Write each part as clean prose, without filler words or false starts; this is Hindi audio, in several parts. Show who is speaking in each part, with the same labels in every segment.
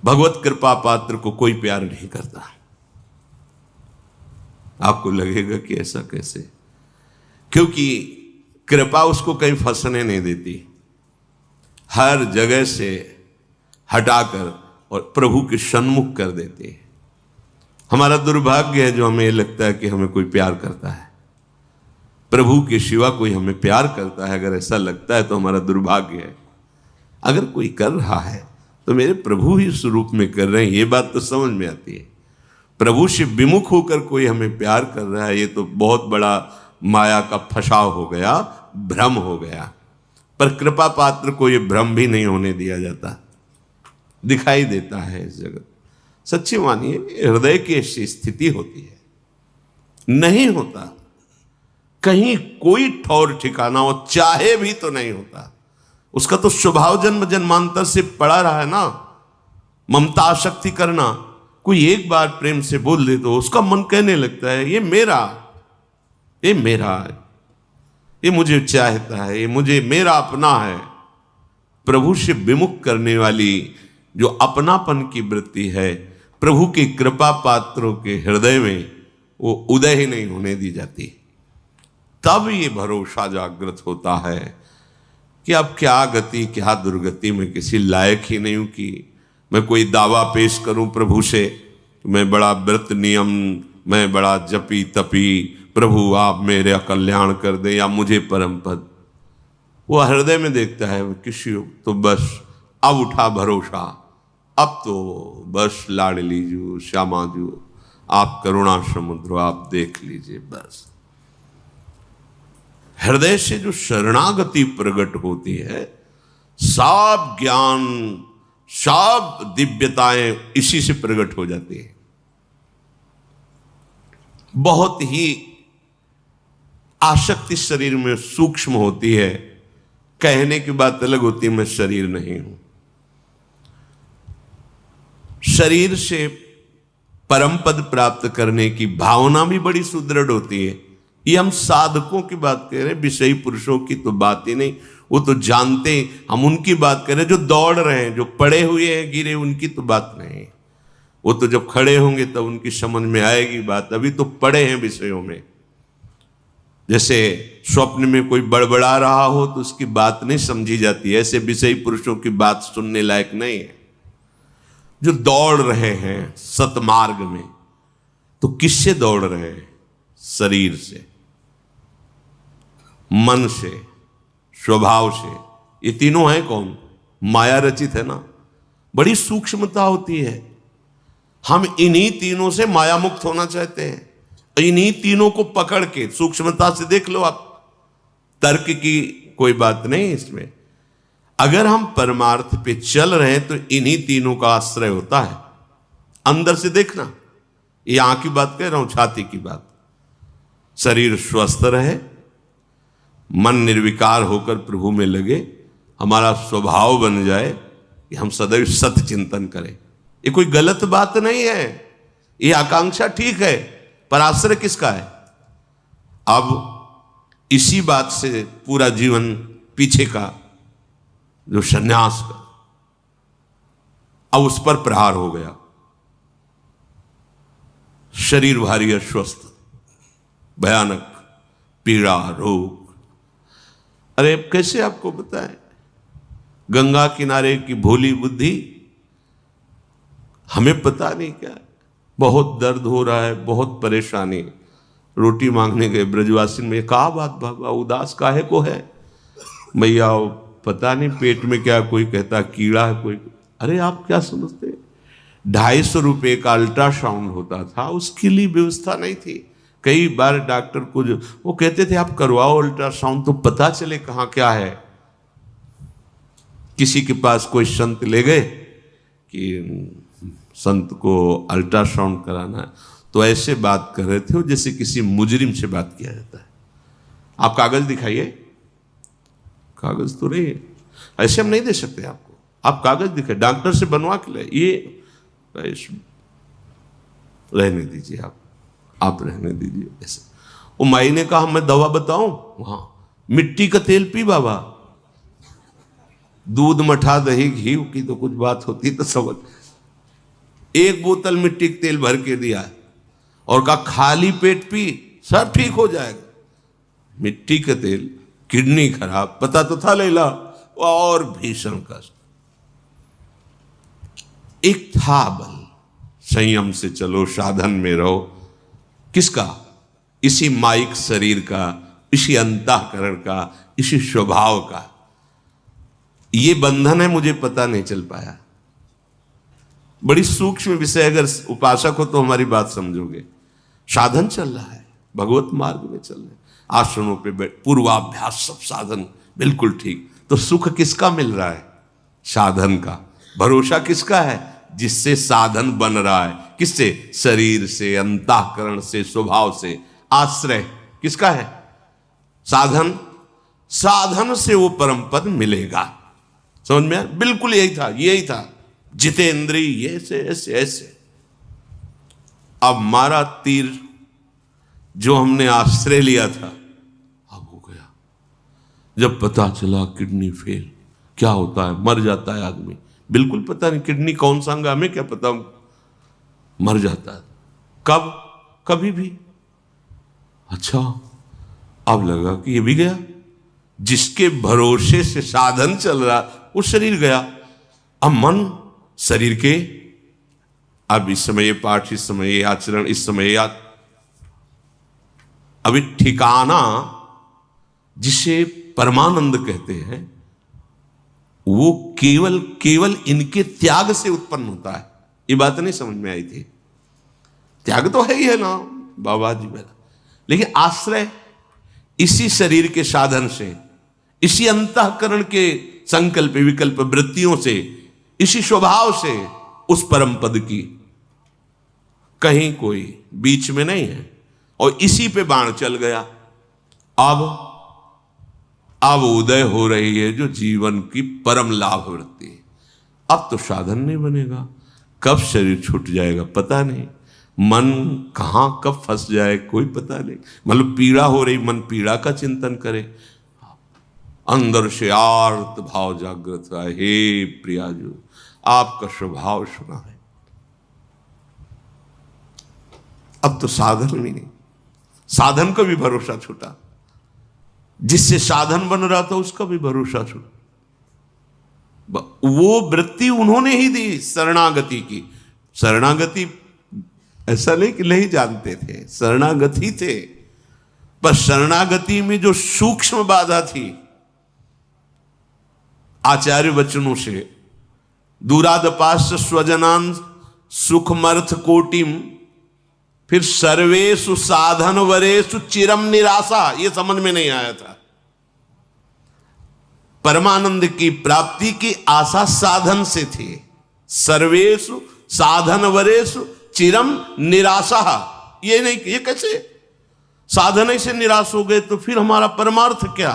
Speaker 1: भगवत कृपा पात्र को कोई प्यार नहीं करता। आपको लगेगा कि ऐसा कैसे? क्योंकि कृपा उसको कहीं फंसने नहीं देती, हर जगह से हटाकर और प्रभु के सन्मुख कर देती है। हमारा दुर्भाग्य है जो हमें लगता है कि हमें कोई प्यार करता है, प्रभु के सिवा कोई हमें प्यार करता है। अगर ऐसा लगता है तो हमारा दुर्भाग्य है। अगर कोई कर रहा है तो मेरे प्रभु ही इस रूप में कर रहे हैं, ये बात तो समझ में आती है। प्रभु से विमुख होकर कोई हमें प्यार कर रहा है, ये तो बहुत बड़ा माया का फसाव हो गया, भ्रम हो गया। पर कृपा पात्र को ये भ्रम भी नहीं होने दिया जाता, दिखाई देता है इस जगत। सच्ची मानिए, हृदय की ऐसी स्थिति होती है, नहीं होता कहीं कोई ठौर ठिकाना हो, चाहे भी तो नहीं होता। उसका तो स्वभाव जन्म जन्मांतर से पड़ा रहा है ना, ममता आसक्ति करना। कोई एक बार प्रेम से बोल दे तो उसका मन कहने लगता है ये मेरा है, ये मुझे चाहता है, ये मुझे मेरा अपना है। प्रभु से विमुख करने वाली जो अपनापन की वृत्ति है, प्रभु की कृपा पात्रों के हृदय में वो उदय ही नहीं होने दी जाती। तब ये भरोसा जागृत होता है कि अब क्या गति क्या दुर्गति, में किसी लायक ही नहीं हूं कि मैं कोई दावा पेश करूं प्रभु से, मैं बड़ा व्रत नियम, मैं बड़ा जपी तपी, प्रभु आप मेरा कल्याण कर दे या मुझे परम पद। वो हृदय में देखता है किसी तो बस अब उठा भरोसा, अब तो बस लाडली जू श्यामा जू आप करुणा समुद्र आप देख लीजिए। बस हृदय से जो शरणागति प्रकट होती है, सब ज्ञान सब दिव्यताएं इसी से प्रकट हो जाती है। बहुत ही आसक्ति शरीर में सूक्ष्म होती है, कहने की बात अलग होती है, मैं शरीर नहीं हूं। शरीर से परम पद प्राप्त करने की भावना भी बड़ी सुदृढ़ होती है। ये हम साधकों की बात कह रहे हैं, विषयी पुरुषों की तो बात ही नहीं, वो तो जानते, हम उनकी बात कर रहे हैं जो दौड़ रहे हैं, जो पड़े हुए हैं गिरे, उनकी तो बात नहीं। वो तो जब खड़े होंगे तब उनकी समझ में आएगी बात, अभी तो पड़े हैं विषयों में। जैसे स्वप्न में कोई बड़बड़ा रहा हो तो उसकी बात नहीं समझी जाती, ऐसे विषयी पुरुषों की बात सुनने लायक नहीं है। जो दौड़ रहे हैं सतमार्ग में, तो किससे दौड़ रहे हैं? शरीर से, मन से, स्वभाव से। ये तीनों हैं कौन? माया रचित है ना। बड़ी सूक्ष्मता होती है। हम इन्हीं तीनों से माया मुक्त होना चाहते हैं, इन्हीं तीनों को पकड़ के सूक्ष्मता से देख लो आप। तर्क की कोई बात नहीं इसमें। अगर हम परमार्थ पे चल रहे हैं तो इन्हीं तीनों का आश्रय होता है। अंदर से देखना, ये आंख की बात कह रहा हूं, छाती की बात। शरीर स्वस्थ रहे, मन निर्विकार होकर प्रभु में लगे, हमारा स्वभाव बन जाए कि हम सदैव सत्य चिंतन करें। ये कोई गलत बात नहीं है, ये आकांक्षा ठीक है, पर आश्रय किसका है? अब इसी बात से पूरा जीवन पीछे का जो संन्यास का, अब उस पर प्रहार हो गया। शरीर भारी अस्वस्थ, भयानक पीड़ा, रोग। अरे कैसे आपको बताएं? गंगा किनारे की भोली बुद्धि, हमें पता नहीं क्या, बहुत दर्द हो रहा है, बहुत परेशानी। रोटी मांगने गए ब्रजवासी में, कहा बात बाबा उदास काहे को है? भैया पता नहीं पेट में क्या, कोई कहता कीड़ा है, कोई। अरे आप क्या समझते, 250 रुपये का अल्ट्रासाउंड होता था, उसके लिए व्यवस्था नहीं थी। कई बार डॉक्टर को जो वो कहते थे आप करवाओ अल्ट्रासाउंड तो पता चले कहाँ क्या है। किसी के पास कोई संत ले गए कि संत को अल्ट्रासाउंड कराना है, तो ऐसे बात कर रहे थे जैसे किसी मुजरिम से बात किया जाता है। आप कागज दिखाइए, कागज तो नहीं है, ऐसे हम नहीं दे सकते आपको, आप कागज दिखाइए, डॉक्टर से बनवा के लाए। ये रहने दीजिए, आप रहने दीजिए ऐसे। वो माई ने कहा मैं दवा बताऊं? वहां मिट्टी का तेल पी बाबा, दूध मठा दही घी की तो कुछ बात होती तो समझ। एक बोतल मिट्टी का तेल भर के दिया और कहा खाली पेट पी, सब ठीक हो जाएगा। मिट्टी का तेल, किडनी खराब, पता तो था लैला, और भीषण कष्ट। एक था बल, संयम से चलो, साधन में रहो। किसका? इसी माइक शरीर का, इसी अंतःकरण का, इसी स्वभाव का। ये बंधन है, मुझे पता नहीं चल पाया। बड़ी सूक्ष्म विषय, अगर उपासक हो तो हमारी बात समझोगे। साधन चल रहा है, भगवत मार्ग में चल रहे हैं, आसनों पे बैठ, पूर्वाभ्यास, सब साधन बिल्कुल ठीक। तो सुख किसका मिल रहा है? साधन का। भरोसा किसका है? जिससे साधन बन रहा है। किससे? शरीर से, अंतःकरण से, स्वभाव से। आश्रय किसका है? साधन। साधन से वो परम पद मिलेगा। समझ में आया? बिल्कुल यही था, यही था। जितेंद्रिय ऐसे ऐसे ऐसे। अब मारा तीर जो हमने आश्रय लिया था, अब हो गया। जब पता चला किडनी फेल, क्या होता है? मर जाता है आदमी। बिल्कुल पता नहीं किडनी कौन सा अंग, हमें क्या पता, मर जाता है। कब? कभी भी। अच्छा, अब लगा कि ये भी गया। जिसके भरोसे से साधन चल रहा, वो शरीर गया। अब मन शरीर के, अब इस समय ये पाठ, इस समय ये आचरण, इस समय ये अभी ठिकाना जिसे परमानंद कहते हैं, वो केवल केवल इनके त्याग से उत्पन्न होता है। ये बात नहीं समझ में आई थी? त्याग तो है ही है ना बाबा जी मेरा, लेकिन आश्रय इसी शरीर के साधन से, इसी अंतःकरण के संकल्प विकल्प वृत्तियों से, इसी स्वभाव से उस परम पद की, कहीं कोई बीच में नहीं है। और इसी पे बाण चल गया। अब उदय हो रही है जो जीवन की परम लाभ वृत्ति। अब तो साधन नहीं बनेगा। कब शरीर छूट जाएगा पता नहीं, मन कहां कब फंस जाए कोई पता नहीं। मतलब पीड़ा हो रही, मन पीड़ा का चिंतन करे, अंदर से आर्त भाव जागृत है, हे प्रियाजू आपका स्वभाव सुना है। अब तो साधन भी नहीं, साधन का भी भरोसा छूटा। जिससे साधन बन रहा था उसका भी भरोसा छूटा। वो वृत्ति उन्होंने ही दी शरणागति की। शरणागति ऐसा नहीं कि नहीं जानते थे, शरणागति थे, पर शरणागति में जो सूक्ष्म बाधा थी, आचार्य वचनों से, दूरादपाश्च स्वजनान सुखमर्थ कोटिम, फिर सर्वेषु साधन वरेषु चिरम निराशा, ये समझ में नहीं आया था। परमानंद की प्राप्ति की आशा साधन से थी। सर्वेषु साधन वरेषु चिरम निराशा, ये नहीं, ये कैसे? साधन से निराश हो गए तो फिर हमारा परमार्थ क्या?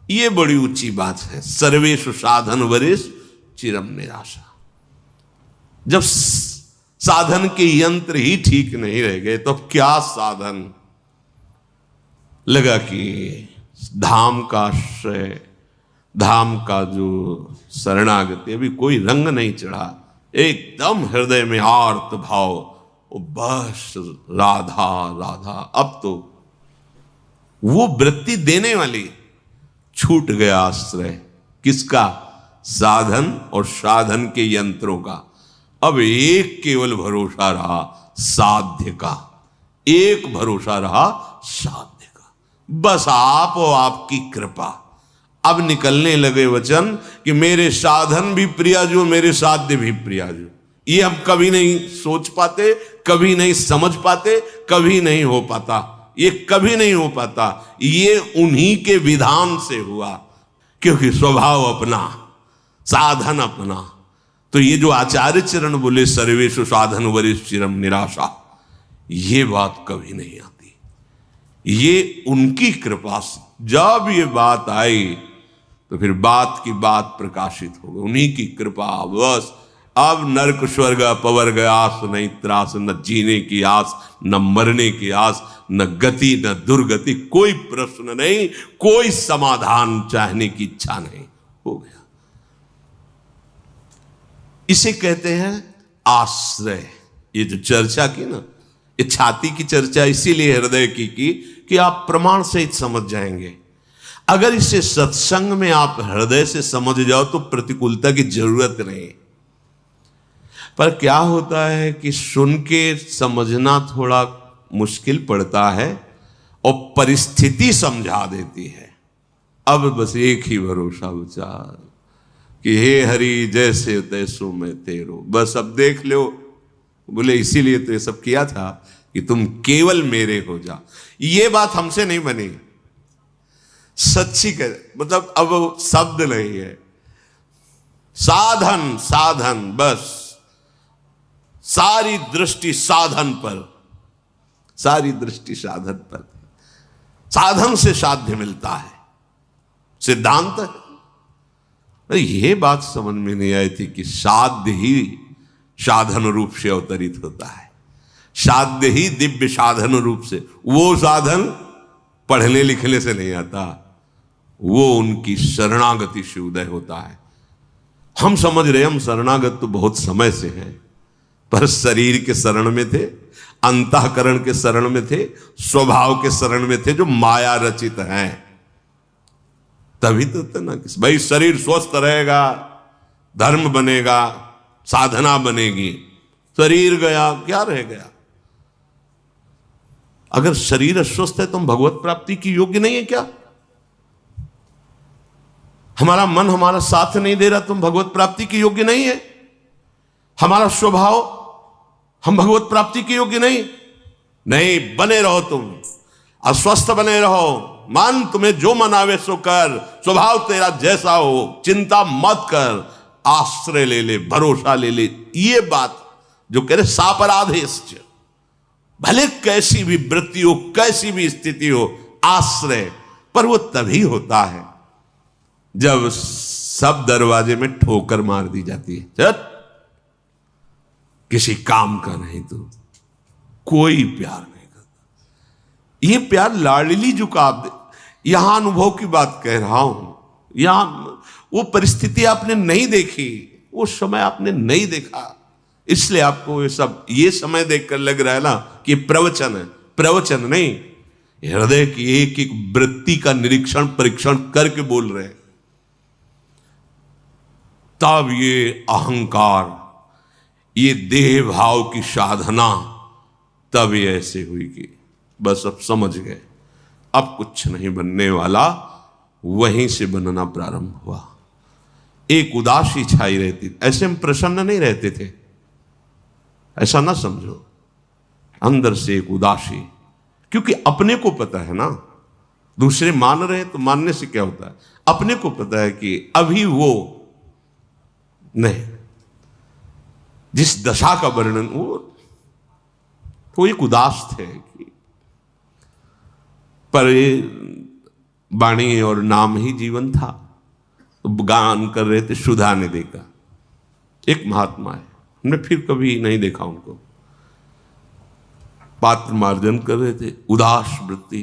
Speaker 1: ये बड़ी ऊंची बात है। सर्वेषु साधन वरेषु चिरम निराशा। जब साधन के यंत्र ही ठीक नहीं रह गए तो अब क्या साधन? लगा कि धाम का आश्रय, धाम का जो शरणागति, अभी कोई रंग नहीं चढ़ा, एकदम हृदय में आर्त भाव, वो बस राधा राधा। अब तो वो वृत्ति देने वाली छूट गया आश्रय। किसका? साधन और साधन के यंत्रों का। अब एक केवल भरोसा रहा साध्य का, एक भरोसा रहा साध्य का। बस आप और आपकी कृपा। अब निकलने लगे वचन कि मेरे साधन भी प्रियाजू, मेरे साध्य भी प्रियाजू। ये हम कभी नहीं सोच पाते, कभी नहीं समझ पाते, कभी नहीं हो पाता। ये कभी नहीं हो पाता। ये उन्हीं के विधान से हुआ, क्योंकि स्वभाव अपना, साधन अपना। तो ये जो आचार्य चरण बोले सर्वेषु साधन वरेषु चिरम निराशा, ये बात कभी नहीं आती। ये उनकी कृपा से जब ये बात आई तो फिर बात की बात प्रकाशित हो गई। उन्हीं की कृपा। बस अब नरक स्वर्ग अपवर्ग आस नहीं त्रास, न जीने की आस, न मरने की आस, न गति न दुर्गति, कोई प्रश्न नहीं, कोई समाधान चाहने की इच्छा नहीं, हो गया। इसे कहते हैं आश्रय। ये जो चर्चा की ना, ये छाती की चर्चा इसीलिए हृदय की कि आप प्रमाण सहित समझ जाएंगे। अगर इसे सत्संग में आप हृदय से समझ जाओ तो प्रतिकूलता की जरूरत नहीं। पर क्या होता है कि सुन के समझना थोड़ा मुश्किल पड़ता है और परिस्थिति समझा देती है। अब बस एक ही भरोसा बचा कि हे हरि जैसे तैसो मैं तेरो, बस अब देख लो। बोले इसीलिए तो ये सब किया था कि तुम केवल मेरे हो जा। ये बात हमसे नहीं बनी, सच्ची कर, मतलब अब शब्द नहीं है, साधन साधन, बस सारी दृष्टि साधन पर, सारी दृष्टि साधन पर। साधन से साध्य मिलता है, सिद्धांत है। यह बात समझ में नहीं आई थी कि साध्य ही साधन रूप से अवतरित होता है, साध्य ही दिव्य साधन रूप से। वो साधन पढ़ने लिखने से नहीं आता, वो उनकी शरणागति से उदय होता है। हम समझ रहे हम शरणागत तो बहुत समय से हैं, पर शरीर के शरण में थे, अंतःकरण के शरण में थे, स्वभाव के शरण में थे, जो माया रचित हैं। तभी तो ना कि भाई शरीर स्वस्थ रहेगा, धर्म बनेगा, साधना बनेगी। शरीर गया, क्या रह गया? अगर शरीर अस्वस्थ है तो हम भगवत प्राप्ति की योग्य नहीं है क्या? हमारा मन हमारा साथ नहीं दे रहा, तुम भगवत प्राप्ति की योग्य नहीं है। हमारा स्वभाव, हम भगवत प्राप्ति के योग्य नहीं। बने रहो, तुम अस्वस्थ बने रहो, मन तुम्हें जो मनावे सो कर, स्वभाव तेरा जैसा हो, चिंता मत कर, आश्रय ले ले, भरोसा ले ले। ये बात जो कह रहे सापराधेश्च, भले कैसी भी वृत्ति हो, कैसी भी स्थिति हो, आश्रय। पर वो तभी होता है जब सब दरवाजे में ठोकर मार दी जाती है। चल किसी काम का नहीं, तो कोई प्यार नहीं करता। ये प्यार लाडली जुकाब दे। यहां अनुभव की बात कह रहा हूं, यहां वो परिस्थिति आपने नहीं देखी, वो समय आपने नहीं देखा, इसलिए आपको ये समय देखकर लग रहा है ना कि प्रवचन है। प्रवचन नहीं, हृदय की एक एक वृत्ति का निरीक्षण परीक्षण करके बोल रहे हैं। तब ये अहंकार, ये देह भाव की साधना तब ये ऐसे हुई कि बस अब समझ गए, अब कुछ नहीं बनने वाला। वहीं से बनना प्रारंभ हुआ। एक उदासी छाई रहती, ऐसे हम प्रसन्न नहीं रहते थे, ऐसा ना समझो। अंदर से एक उदासी, क्योंकि अपने को पता है ना, दूसरे मान रहे तो मानने से क्या होता है, अपने को पता है कि अभी वो नहीं, जिस दशा का वर्णन, वो एक उदास थे कि पर वाणी और नाम ही जीवन था। तो गान कर रहे थे सुधा निधि का, एक महात्मा है, हमने फिर कभी नहीं देखा उनको। पात्र मार्जन कर रहे थे, उदास वृत्ति।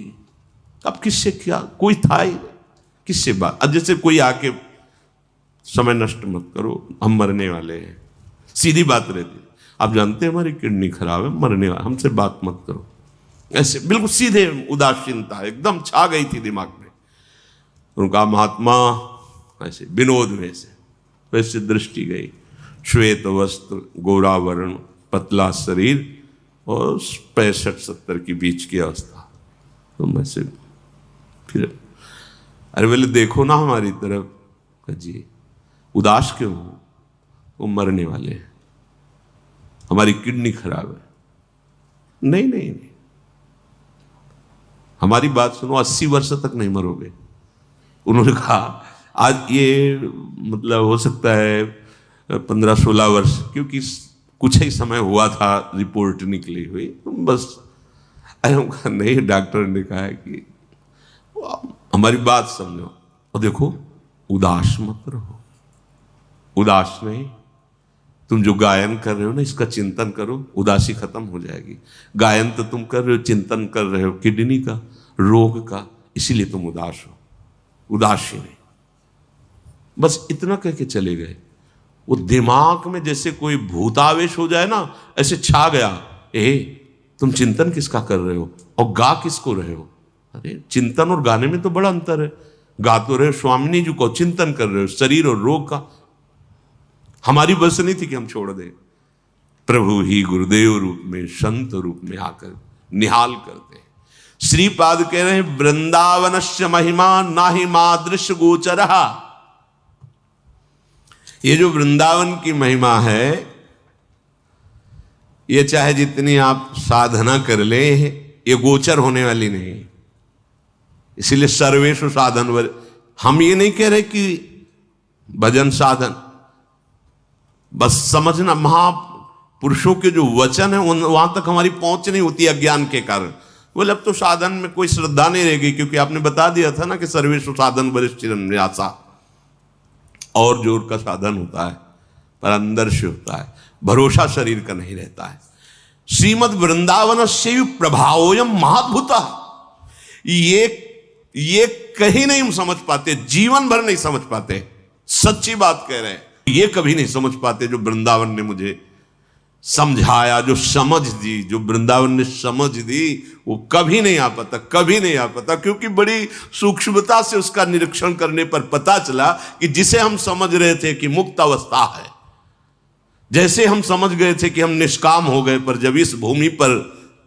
Speaker 1: अब किससे क्या, कोई था ही किससे बात। अब जैसे कोई आके समय नष्ट मत करो, हम मरने वाले हैं, सीधी बात रहती। आप जानते हैं हमारी किडनी खराब है, मरने वाले, हमसे बात मत करो। ऐसे बिल्कुल सीधे उदासीनता एकदम छा गई थी दिमाग में। उनका महात्मा ऐसे विनोद में से वैसे दृष्टि गई, श्वेत वस्त्र, गोरा वर्ण, पतला शरीर और 65-70 के बीच की अवस्था। तो मैं से फिर अरे बोले देखो ना हमारी तरफ। जी उदास क्यों हो? वो मरने वाले हैं, हमारी किडनी खराब है। नहीं नहीं नहीं, हमारी बात सुनो, 80 वर्ष तक नहीं मरोगे। उन्होंने कहा आज ये मतलब हो सकता है 15-16 वर्ष, क्योंकि कुछ ही समय हुआ था रिपोर्ट निकली हुई, बस। अरे कहा नहीं, डॉक्टर ने कहा है कि हमारी बात समझो और देखो, उदास मत रहो। उदास नहीं, तुम जो गायन कर रहे हो ना, इसका चिंतन करो, उदासी खत्म हो जाएगी। गायन तो तुम कर रहे हो, चिंतन कर रहे हो किडनी का, रोग का, इसीलिए तुम उदास हो। उदासी नहीं, बस इतना कह के चले गए। वो दिमाग में जैसे कोई भूतावेश हो जाए ना, ऐसे छा गया। तुम चिंतन किसका कर रहे हो और गा किसको रहे हो? अरे चिंतन और गाने में तो बड़ा अंतर है। गा तो रहे हो स्वामिनी जी को, चिंतन कर रहे हो शरीर और रोग का। हमारी बस नहीं थी कि हम छोड़ दें। प्रभु ही गुरुदेव रूप में, संत रूप में आकर निहाल करते हैं। श्रीपाद कह रहे हैं वृंदावनस्य महिमा नाहि मादृश्य गोचरहा। ये जो वृंदावन की महिमा है, ये चाहे जितनी आप साधना कर ले, ये गोचर होने वाली नहीं। इसीलिए सर्वेषु साधन, हम ये नहीं कह रहे कि भजन साधन, बस समझना महापुरुषों के जो वचन है वहां तक हमारी पहुंच नहीं होती अज्ञान के कारण। बोले अब तो साधन में कोई श्रद्धा नहीं रहेगी, क्योंकि आपने बता दिया था ना कि सर्वेषु साधन वरिष्ठिरन्यासा, और जोर का साधन होता है पर अंदर से होता है, भरोसा शरीर का नहीं रहता है। श्रीमद वृंदावन से प्रभावोयम महाद्भुता, ये कहीं नहीं हम समझ पाते, जीवन भर नहीं समझ पाते। सच्ची बात कह रहे हैं, ये कभी नहीं समझ पाते जो वृंदावन ने मुझे समझाया, जो समझ दी, जो वृंदावन ने समझ दी, वो कभी नहीं आ पाता, कभी नहीं आ पाता। क्योंकि बड़ी सूक्ष्मता से उसका निरीक्षण करने पर पता चला कि जिसे हम समझ रहे थे कि मुक्त अवस्था है, जैसे हम समझ गए थे कि हम निष्काम हो गए, पर जब इस भूमि पर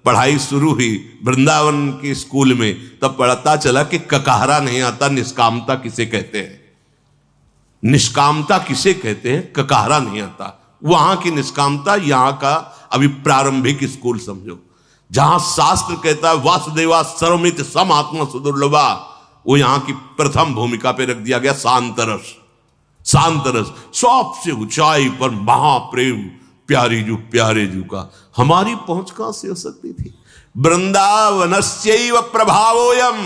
Speaker 1: पढ़ाई शुरू हुई वृंदावन के स्कूल में, तब पता चला कि ककाहरा नहीं आता, निष्कामता किसे कहते हैं, निष्कामता किसे कहते हैं, ककाहरा नहीं आता। वहां की निष्कामता, यहां का अभी प्रारंभिक स्कूल समझो, जहां शास्त्र कहता है वासुदेवा सर्वमित सम आत्मा सुदुर्लभा, वो यहां की प्रथम भूमिका पे रख दिया गया शांतरस। शांतरस सबसे ऊंचाई पर महाप्रेम, प्यारी जू प्यारे जू का। हमारी पहुंच कहां से हो सकती थी? वृंदावनस्यैव प्रभावोयम।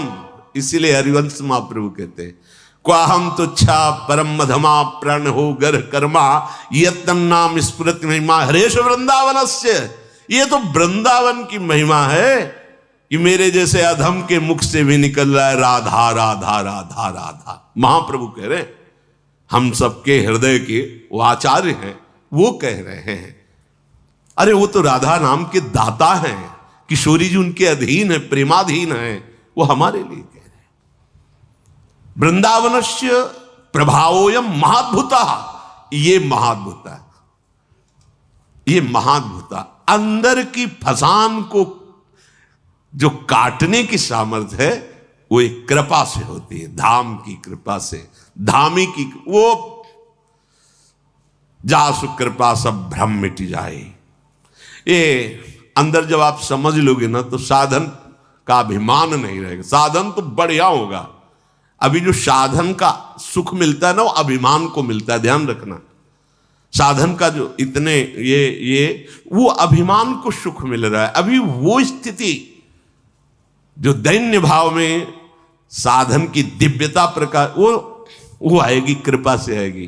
Speaker 1: इसीलिए हरिवंश महाप्रभु कहते हैं क्वाहम तुच्छा परम मधमा प्रण हो गर कर्मा यत्तन्नाम स्फुरति महिमा हरेश वृंदावनस्य। ये तो वृंदावन की महिमा है कि मेरे जैसे अधम के मुख से भी निकल रहा है राधा राधा राधा राधा। महाप्रभु कह रहे हैं, हम सबके हृदय के वो आचार्य हैं, वो कह रहे हैं। अरे वो तो राधा नाम के दाता हैं, किशोरी जी उनके अधीन है, प्रेमाधीन है, वो हमारे लिए कह रहे हैं। वृंदावनस्य प्रभावोयम महाद्भुता। ये महाद्भुता, ये महाद्भुता अंदर की फसान को जो काटने की सामर्थ्य है, वो एक कृपा से होती है, धाम की कृपा से। धामी की वो जासु कृपा सब भ्रम मिट जाए। ये अंदर जब आप समझ लोगे ना, तो साधन का अभिमान नहीं रहेगा। साधन तो बढ़िया होगा, अभी जो साधन का सुख मिलता है ना, वो अभिमान को मिलता है, ध्यान रखना। साधन का जो इतने ये वो अभिमान को सुख मिल रहा है। अभी वो स्थिति जो दैन्य भाव में साधन की दिव्यता प्रकार, वो आएगी, कृपा से आएगी।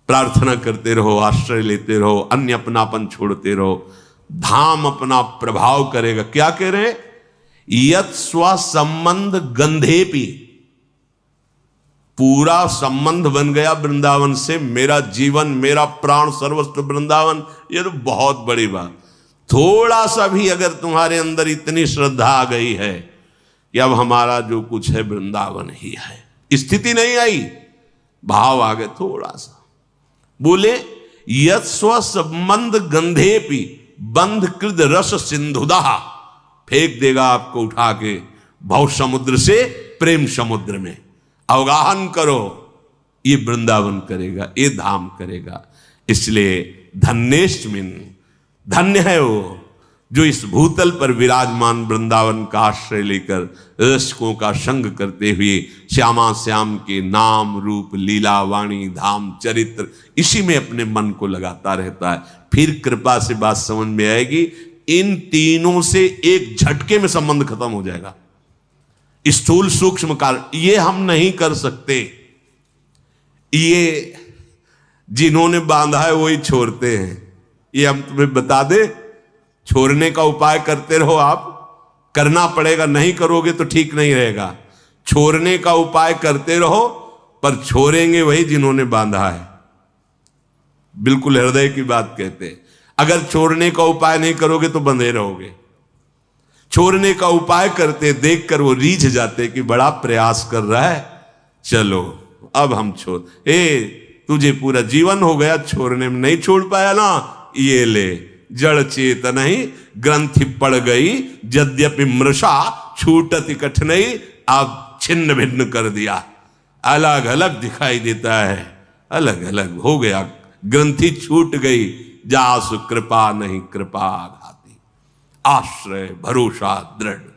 Speaker 1: प्रार्थना करते रहो, आश्रय लेते रहो, अन्य अपनापन छोड़ते रहो, धाम अपना प्रभाव करेगा। क्या कह रहे? यत स्व संबंध गंधेपी, पूरा संबंध बन गया वृंदावन से। मेरा जीवन, मेरा प्राण सर्वस्व वृंदावन। ये तो बहुत बड़ी बात। थोड़ा सा भी अगर तुम्हारे अंदर इतनी श्रद्धा आ गई है कि अब हमारा जो कुछ है वृंदावन ही है, स्थिति नहीं आई, भाव आ गए थोड़ा सा, बोले यत स्व संबंध गंधेपी बंध कृद रस सिंधुदा, फेंक देगा आपको उठा के भव समुद्र से प्रेम समुद्र में। अवगाहन करो, ये वृंदावन करेगा, ये धाम करेगा। इसलिए धन्येष्मिन, धन्य है वो जो इस भूतल पर विराजमान वृंदावन का आश्रय लेकर रसिकों का संग करते हुए श्यामा श्याम के नाम रूप लीला वाणी धाम चरित्र इसी में अपने मन को लगाता रहता है। फिर कृपा से बात समझ में आएगी, इन तीनों से एक झटके में संबंध खत्म हो जाएगा। स्थूल सूक्ष्म कारण ये हम नहीं कर सकते, ये जिन्होंने बांधा है वही छोड़ते हैं। ये हम तुम्हें बता दे, छोड़ने का उपाय करते रहो, आप करना पड़ेगा, नहीं करोगे तो ठीक नहीं रहेगा। छोड़ने का उपाय करते रहो, पर छोड़ेंगे वही जिन्होंने बांधा है। बिल्कुल हृदय की बात कहते हैं। अगर छोड़ने का उपाय नहीं करोगे तो बंधे रहोगे। छोड़ने का उपाय करते देखकर वो रीझ जाते कि बड़ा प्रयास कर रहा है, चलो अब हम छोड़। तुझे पूरा जीवन हो गया छोड़ने में, नहीं छोड़ पाया ना, ये ले, जड़ चेतन ही ग्रंथि पड़ गई, यद्यपि मृषा छूटत कठिनाई, अब छिन्न भिन्न कर दिया। अलग अलग दिखाई देता है, अलग अलग हो गया, ग्रंथि छूट गई। जासु कृपा नहीं कृपा घाती, आश्रय भरोसा दृढ़।